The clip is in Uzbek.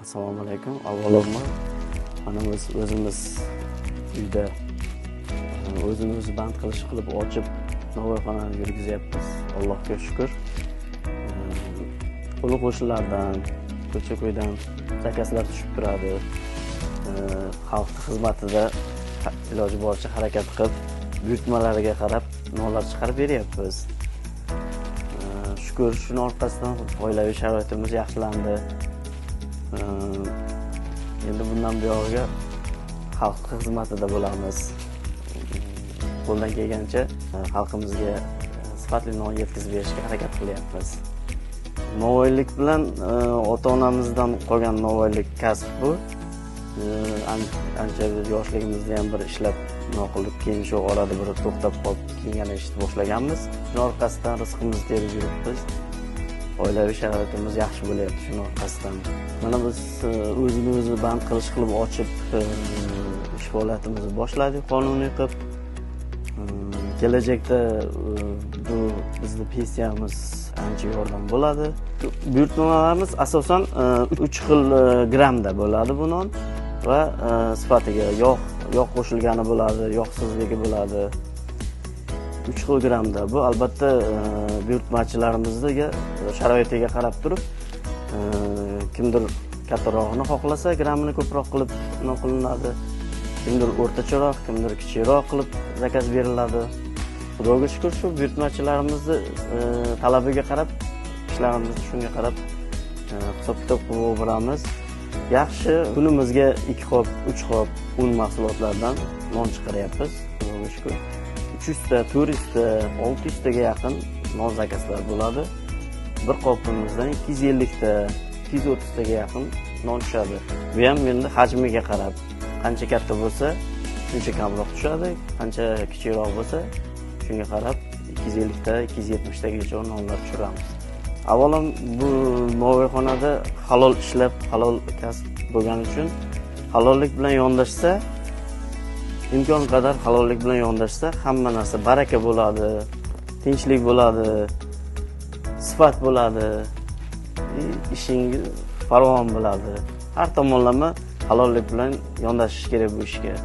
Assalomu alaykum. Avvalambor mana o'zimiz uyda o'zini o'zi band qilish qilib ochib novvoyxonani yurgizyapmiz. Allohga shukr. Qo'li qo'shnilardan, ko'cha-ko'ydan zakazlar tushib turadi. Xalq xizmatida iloji boricha harakat qilib, buyurtmalariga qarab nonlar chiqarib beryapmiz. Shukr, shuning orqasidan oilaviy sharoitimiz yaxshilandi. Endi bundan buyog'iga xalq xizmatida bo'lamiz. Qo'ldan kelgancha xalqimizga sifatli non yetkazib berishga harakat qilyapmiz. Novvoylik bilan ota-onamizdan qolgan novvoylik kasb bu. Ancha yoshligimizda ham bir ishlab qilib, keyin shu orada bir to'xtab qolib, keyin yana ishni boshlaganmiz. Shuning orqasidan rizqimizni terib yuribmiz. Oilaviy sharoitimiz yaxshi bo'lyapti shuning orqasidan. Mana biz o'zini o'zi band qilish qilib ochib ish faoliyatimizni boshladik qonuniy qilib. Kelajakda bu bizning pensiyamiz ancha yordam bo'ladi. Buyurtmalarimiz asosan 3 xil grammda bo'ladi bu non va sifatiga yog' qo'shilgani bo'ladi, yog'sizligi bo'ladi. 3 xil grammda. Bu albatta buyurtmachilarimizga sharoitiga qarab turib, kimdir kattarog'ini xohlasa, grammini ko'proq qilib qilinadi. Kimdir o'rtacharoq, kimdir kichikroq qilib zakaz beriladi. Xudoga shukr, shu buyurtmachilarimizni talabiga qarab, ishlarimizni shunga qarab hisob-kitob qilib boramiz. Yaxshi, kunimizga 2 xop, 3 xop un mahsulotlaridan non chiqaryapmiz. Xudoga shukr. 300 ta, 400 ta, 600 taga yaqin non zakazlar bo'ladi. Bir qopimizdan 250 ta, 230 taga yaqin non tushadi. Bu ham endi hajmiga qarab, qancha katta bo'lsa, shuncha kamroq tushadi, qancha kichikroq bo'lsa, shunga qarab 250 ta, 270 tagacha nonlar tushiramiz. Avvalo bu novvoyxonada halol ishlab, halol kasb bo'lgani uchun halollik bilan yondashsa, imkon qadar halollik bilan yondashsa, hamma narsa baraka bo'ladi, tinchlik bo'ladi, sifat bo'ladi, ishingiz farovon bo'ladi. Har tomonlama halollik bilan yondashish kerak bu ishga.